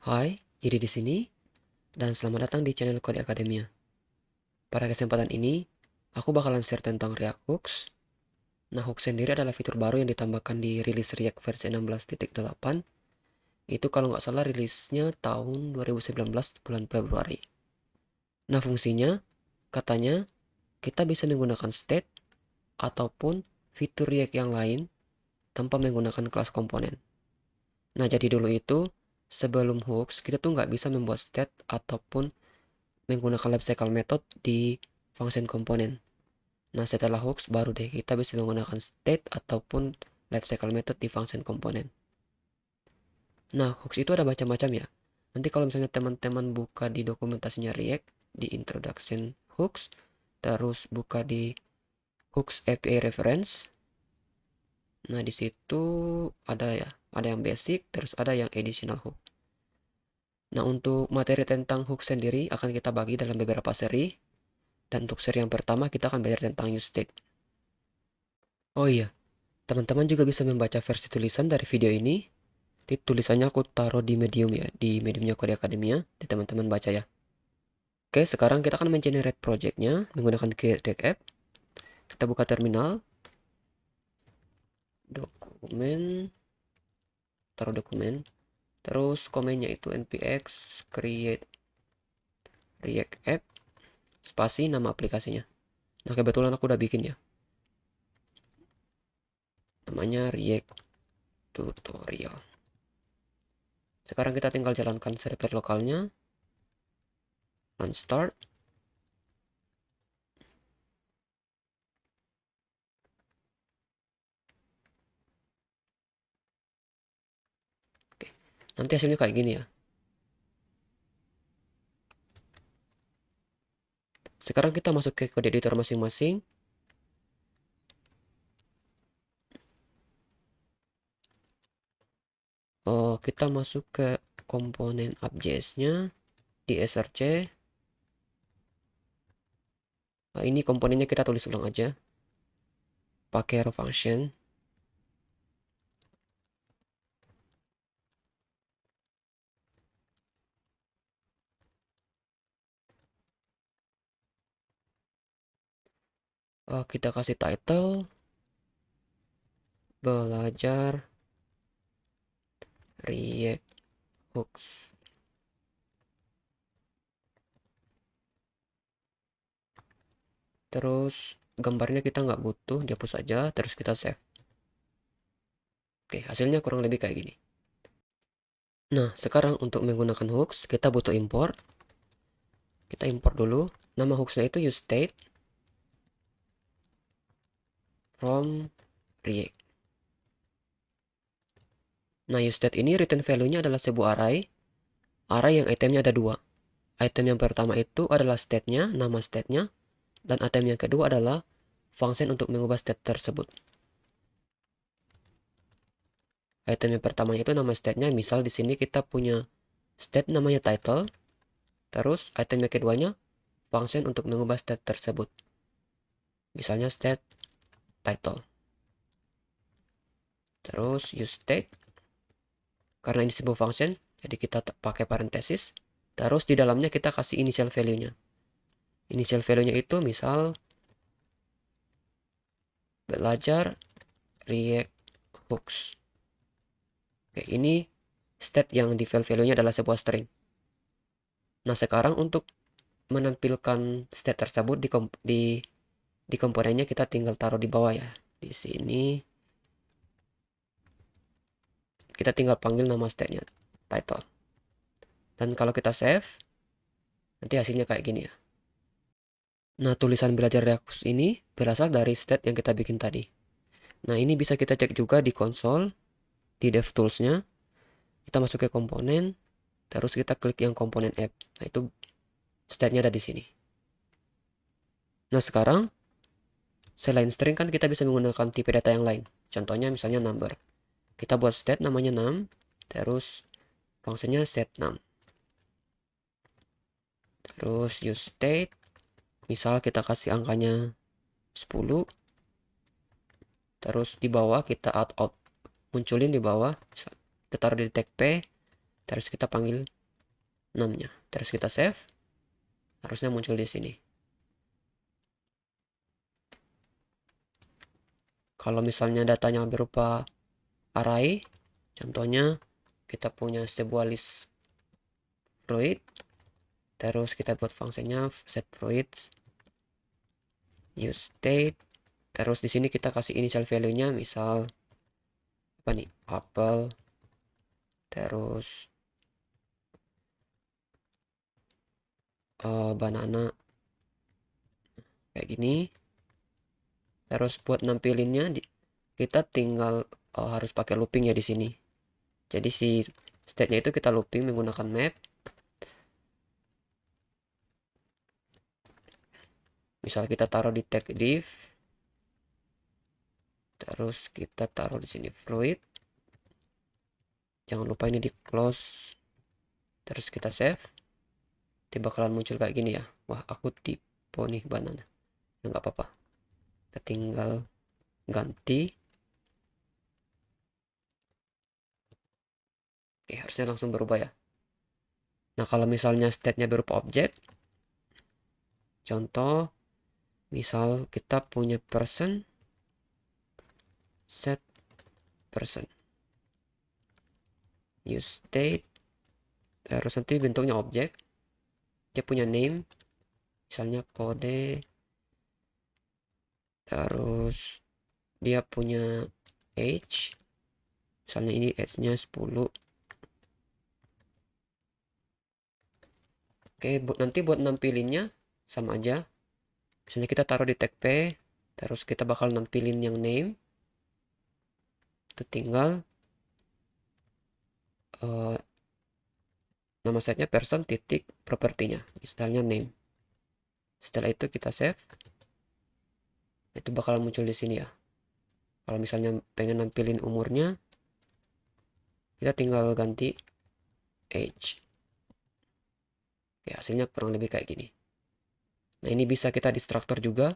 Hai, jadi di sini dan selamat datang di channel Kode Akademia. Pada kesempatan ini, aku bakalan share tentang React Hooks. Nah, Hooks sendiri adalah fitur baru yang ditambahkan di rilis React versi 16.8. Itu kalau nggak salah rilisnya tahun 2019 bulan Februari. Nah, fungsinya katanya kita bisa menggunakan state ataupun fitur React yang lain tanpa menggunakan kelas komponen. Nah, jadi dulu itu sebelum Hooks kita tuh nggak bisa membuat state ataupun menggunakan lifecycle method di function komponen. Nah, setelah hooks baru deh kita bisa menggunakan state ataupun lifecycle method di function komponen. Nah, hooks itu ada macam-macam ya. Nanti kalau misalnya teman-teman buka di dokumentasinya React di introduction hooks, terus buka di hooks API reference. Nah, di situ ada ya, ada yang basic, terus ada yang additional hook. Nah, untuk materi tentang hook sendiri akan kita bagi dalam beberapa seri. Dan untuk seri yang pertama kita akan belajar tentang use state. Oh iya, teman-teman juga bisa membaca versi tulisan dari video ini. Di tulisannya aku taruh di Medium ya, di Mediumnya Kode Akademia. Di teman-teman baca ya. Oke, sekarang kita akan mengenerate projectnya menggunakan Create App. Kita buka terminal, dokumen, taruh dokumen. Terus komennya itu npx create React App, spasi nama aplikasinya. Nah, kebetulan aku udah bikin ya. Namanya React Tutorial. Sekarang kita tinggal jalankan server lokalnya. Run start. Oke. Nanti hasilnya kayak gini ya. Sekarang kita masuk ke kode editor masing-masing. Oh, kita masuk ke komponen app.js-nya di src. Nah, ini komponennya kita tulis ulang aja. Pakai raw function. Kita kasih title. Belajar React Hooks. Terus gambarnya kita nggak butuh, dihapus aja. Terus kita save. Oke, hasilnya kurang lebih kayak gini. Nah, sekarang untuk menggunakan hooks, kita butuh import. Kita import dulu. Nama hooksnya itu useState from React. Nah, useState ini return value-nya adalah sebuah array. Array yang itemnya ada dua. Item yang pertama itu adalah state-nya, nama state-nya. Dan item yang kedua adalah function untuk mengubah state tersebut. Item yang pertama itu nama state-nya. Misal di sini kita punya state namanya title. Terus item yang keduanya function untuk mengubah state tersebut. Misalnya state title. Terus use state. Karena ini sebuah function, jadi kita pakai parenthesis. Terus di dalamnya kita kasih initial value-nya. Initial value-nya itu misal belajar React Hooks. Oke, ini state yang di file value-nya adalah sebuah string. Nah, sekarang untuk menampilkan state tersebut di komponennya kita tinggal taruh di bawah ya. Di sini kita tinggal panggil nama state-nya title. Dan kalau kita save, nanti hasilnya kayak gini ya. Nah, tulisan belajar React Hooks ini berasal dari state yang kita bikin tadi. Nah, ini bisa kita cek juga di konsol, di DevTools-nya. Kita masuk ke komponen, terus kita klik yang komponen app. Nah, itu state-nya ada di sini. Nah, sekarang selain string kan kita bisa menggunakan tipe data yang lain. Contohnya misalnya number. Kita buat state namanya num, terus fungsinya set num. Terus use state, misal kita kasih angkanya 10. Terus di bawah kita out munculin di bawah. Kita taruh di tag p. terus kita panggil 6-nya, terus kita save, harusnya muncul di sini. Kalau misalnya datanya berupa array, contohnya kita punya sebuah list fruit, terus kita buat fungsinya set fruits, use state, terus di sini kita kasih initial value-nya, misal apa nih, apple, terus banana, kayak gini. Terus buat nampilinnya kita tinggal harus pakai looping ya di sini. Jadi si state-nya itu kita looping menggunakan map. Misal kita taruh di tag div, terus kita taruh di sini fruit. Jangan lupa ini di close. Terus kita save. Dia bakalan muncul kayak gini ya. Wah, aku tipe nih banana. Ya nggak apa-apa. Kita tinggal ganti. Oke, harusnya langsung berubah ya. Nah, kalau misalnya state-nya berupa objek, contoh, misal kita punya person, set person, use state, terus nanti bentuknya objek, dia punya name, misalnya kode, terus dia punya age, misalnya ini age-nya 10. Oke, nanti buat nampilinnya sama aja. Misalnya kita taruh di tag p, terus kita bakal nampilin yang name. Itu tinggal nama setnya person titik propertinya, misalnya name. Setelah itu kita save. Itu bakal muncul di sini ya. Kalau misalnya pengen nampilin umurnya, kita tinggal ganti age. Ya, hasilnya kurang lebih kayak gini. Nah, ini bisa kita destructor juga.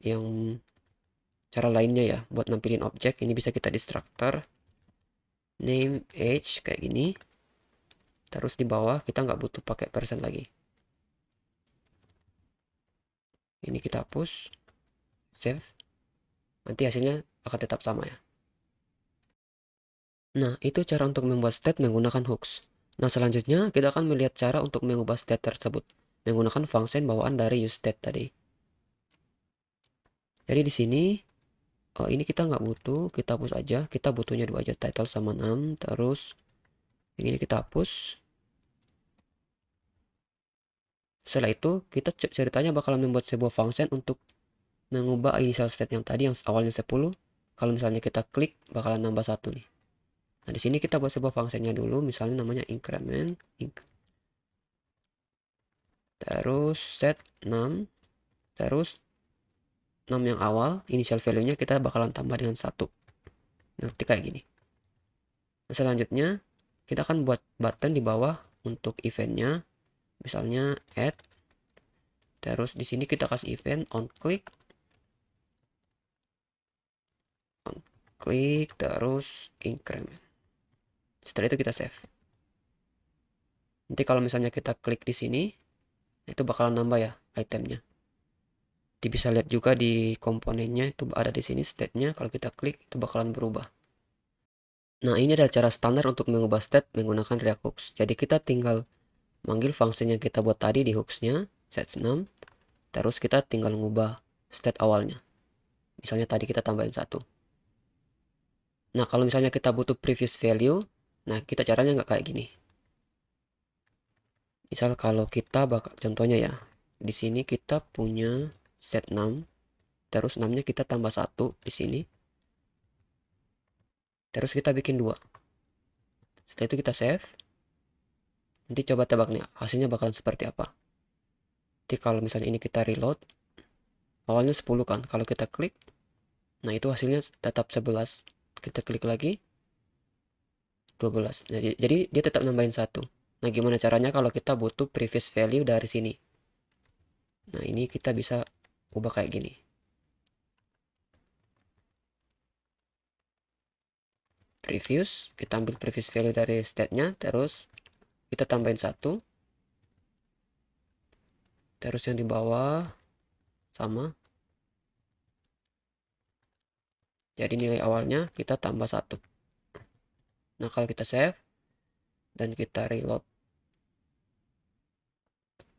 Yang cara lainnya ya, buat nampilin objek, ini bisa kita destructor. Name, age, kayak gini. Terus di bawah, kita nggak butuh pakai person lagi. Ini kita hapus. Save. Nanti hasilnya akan tetap sama ya. Nah, itu cara untuk membuat state menggunakan hooks. Nah, selanjutnya kita akan melihat cara untuk mengubah state tersebut menggunakan function bawaan dari useState tadi. Jadi di sini ini kita nggak butuh, kita hapus aja. Kita butuhnya dua aja, title sama 6. Terus yang ini kita hapus. Setelah itu kita ceritanya bakalan membuat sebuah function untuk mengubah initial state yang tadi yang awalnya 10. Kalau misalnya kita klik bakalan nambah 1 nih. Nah, di sini kita buat sebuah fungsinya dulu, misalnya namanya increment, terus set 6, terus 6 yang awal, initial value-nya kita bakalan tambah dengan 1. Nanti kayak gini. Nah, selanjutnya kita akan buat button di bawah untuk eventnya, misalnya add, terus di sini kita kasih event on click, terus increment. Setelah itu kita save. Nanti kalau misalnya kita klik di sini, itu bakalan nambah ya itemnya. Kita bisa lihat juga di komponennya itu ada di sini state-nya. Kalau kita klik itu bakalan berubah. Nah, ini adalah cara standar untuk mengubah state menggunakan React Hooks. Jadi kita tinggal manggil function yang kita buat tadi di hooks-nya, set6, terus kita tinggal ngubah state awalnya. Misalnya tadi kita tambahin 1. Nah, kalau misalnya kita butuh previous value, nah kita caranya nggak kayak gini. Misal kalau kita bakal contohnya ya, di sini kita punya set 6, terus 6-nya kita tambah 1 di sini. Terus kita bikin 2. Setelah itu kita save. Nanti coba tebak nih, hasilnya bakalan seperti apa. Jadi kalau misalnya ini kita reload, awalnya 10 kan. Kalau kita klik, nah itu hasilnya tetap 11. Kita klik lagi, 12. Jadi dia tetap nambahin 1. Nah, gimana caranya kalau kita butuh previous value dari sini? Nah, ini kita bisa ubah kayak gini. previous, kita ambil previous value dari state-nya, terus kita tambahin 1, terus yang di bawah sama, jadi nilai awalnya kita tambah 1. Nah, kalau kita save dan kita reload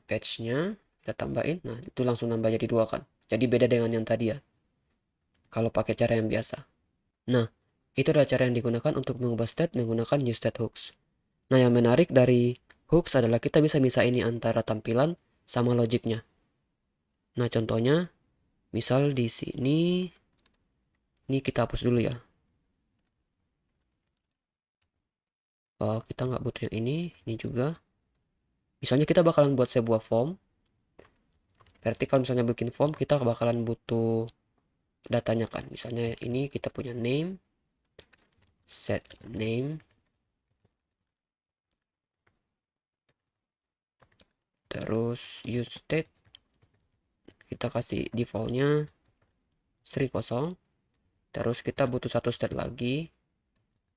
page-nya, kita tambahin, nah itu langsung nambah jadi 2 kan. Jadi beda dengan yang tadi ya, kalau pakai cara yang biasa. Nah, itu adalah cara yang digunakan untuk mengubah state menggunakan useStateHooks. Nah, yang menarik dari hooks adalah kita bisa misahin ini antara tampilan sama logiknya. Nah, contohnya, misal di sini, ini kita hapus dulu ya. Kita nggak butuh yang ini juga. Misalnya kita bakalan buat sebuah form. Berarti kalau misalnya bikin form, kita bakalan butuh datanya kan. Misalnya ini kita punya name, set name, terus use state, kita kasih defaultnya string kosong. Terus kita butuh satu state lagi,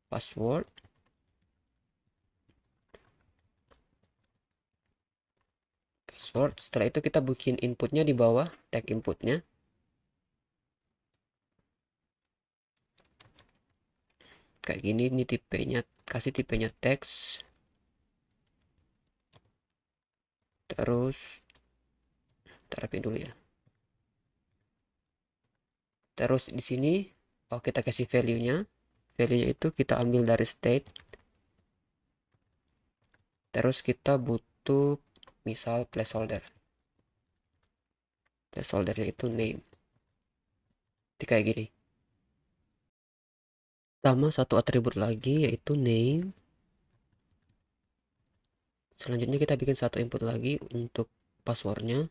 password. Setelah itu kita bikin inputnya di bawah, tag inputnya. Kayak gini, ini tipenya, kasih tipenya teks. Terus, kita rapin dulu ya. Terus di sini, kita kasih value-nya. Value-nya itu kita ambil dari state. Terus kita butuh, misal placeholder. Placeholdernya itu name. Jadi kayak gini. Sama satu atribut lagi, yaitu name. Selanjutnya kita bikin satu input lagi untuk passwordnya.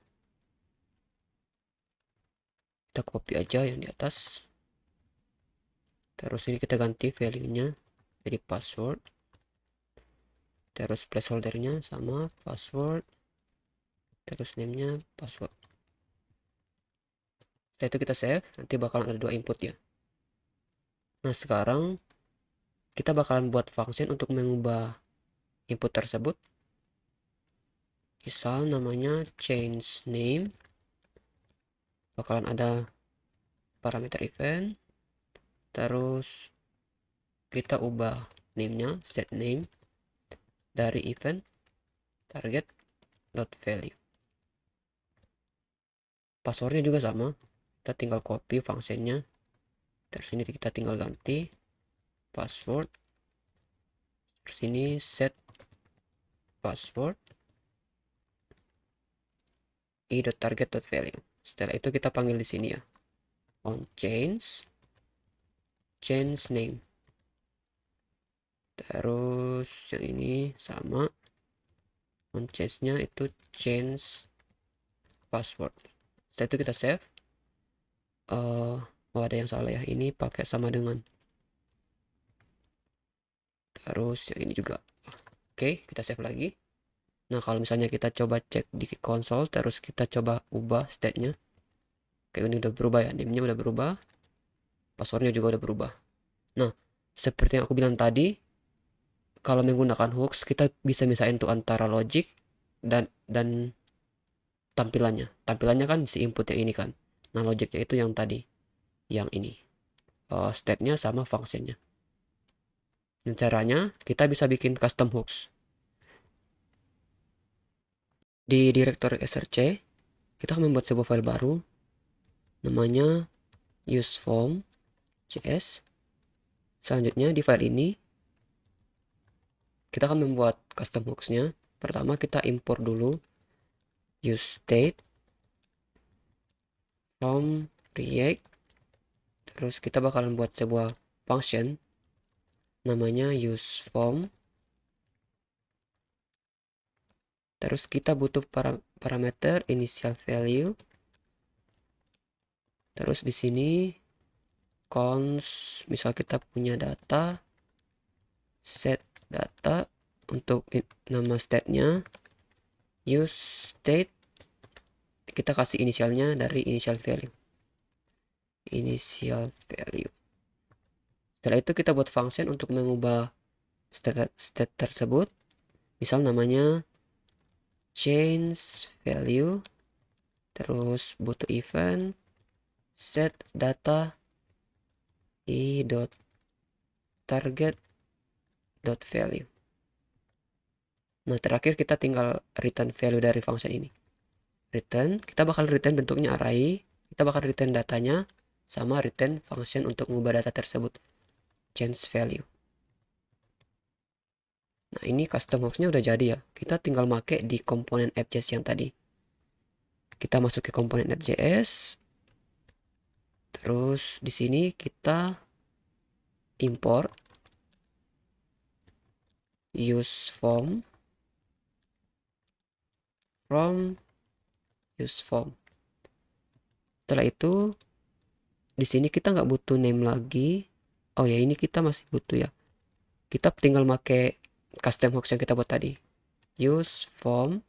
Kita copy aja yang di atas. Terus ini kita ganti value-nya jadi password. Terus placeholdernya sama password. Terus name-nya password. Setelah itu kita save, nanti bakalan ada 2 input ya. Nah, sekarang kita bakalan buat function untuk mengubah input tersebut. Misal namanya change name. Bakalan ada parameter event. Terus kita ubah name-nya, set name dari event target dot value. Passwordnya juga sama. Kita tinggal copy functionnya. Terus ini kita tinggal ganti password. Terus ini set password i.target.value. Setelah itu kita panggil di sini ya. On change name. Terus yang ini sama. On change-nya itu change password. Setelah itu kita save. Oh, ada yang salah ya. Ini pakai sama dengan. Terus yang ini juga. Oke, kita save lagi. Nah, kalau misalnya kita coba cek di konsol, terus kita coba ubah state-nya. Kayak ini udah berubah ya, name-nya udah berubah. Passwordnya juga udah berubah. Nah, seperti yang aku bilang tadi, kalau menggunakan hooks, kita bisa misahin tuh antara logic dan tampilannya. Tampilannya kan si input yang ini kan. Nah, logicnya itu yang tadi, yang ini. State-nya sama function-nya. Dan caranya, kita bisa bikin custom hooks. Di direktori src, kita akan membuat sebuah file baru namanya useform.js. Selanjutnya di file ini kita akan membuat custom hooks-nya. Pertama kita import dulu useState from React. Terus kita bakalan buat sebuah function namanya useForm. Terus kita butuh parameter initial value. Terus di sini const, misal kita punya data, set data untuk nama state-nya, use state, kita kasih inisialnya dari initial value. Initial value. Setelah itu kita buat function untuk mengubah state tersebut. Misal namanya change value, terus butuh event set data i dot target dot value. Nah, terakhir kita tinggal return value dari function ini. Return, kita bakal return bentuknya array, kita bakal return datanya, sama return function untuk mengubah data tersebut, change value. Nah, ini custom hooks-nya udah jadi ya. Kita tinggal make di komponen app.js yang tadi. Kita masuk ke komponen app.js. Terus di sini kita import use form from use form. Setelah itu di sini kita nggak butuh name lagi. Oh ya, ini kita masih butuh ya. Kita tinggal make custom hooks yang kita buat tadi. Use form.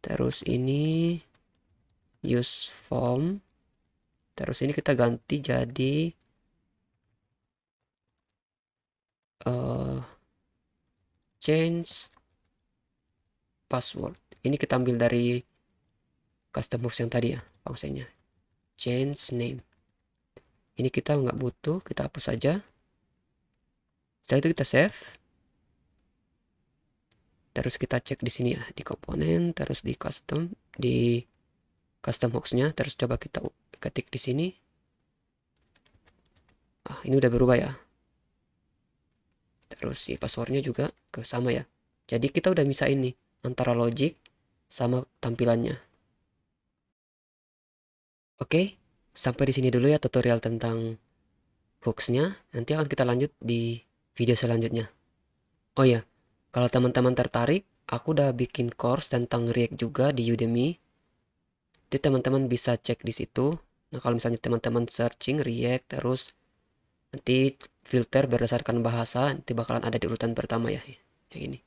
Terus ini use form. Terus ini kita ganti jadi change password. Ini kita ambil dari custom hooks yang tadi ya, fungsinya. Change name. Ini kita nggak butuh, kita hapus saja. Setelah itu kita save. Terus kita cek di sini ya, di komponen, terus di custom hooks-nya, terus coba kita ketik di sini. Ini udah berubah ya. Terus si passwordnya juga sama ya. Jadi kita udah bisa ini antara logic sama tampilannya. Oke, sampai di sini dulu ya tutorial tentang hooks-nya. Nanti akan kita lanjut di video selanjutnya. Oh ya, kalau teman-teman tertarik, aku udah bikin course tentang React juga di Udemy. Jadi teman-teman bisa cek di situ. Nah, kalau misalnya teman-teman searching React terus nanti filter berdasarkan bahasa, nanti bakalan ada di urutan pertama ya, yang ini.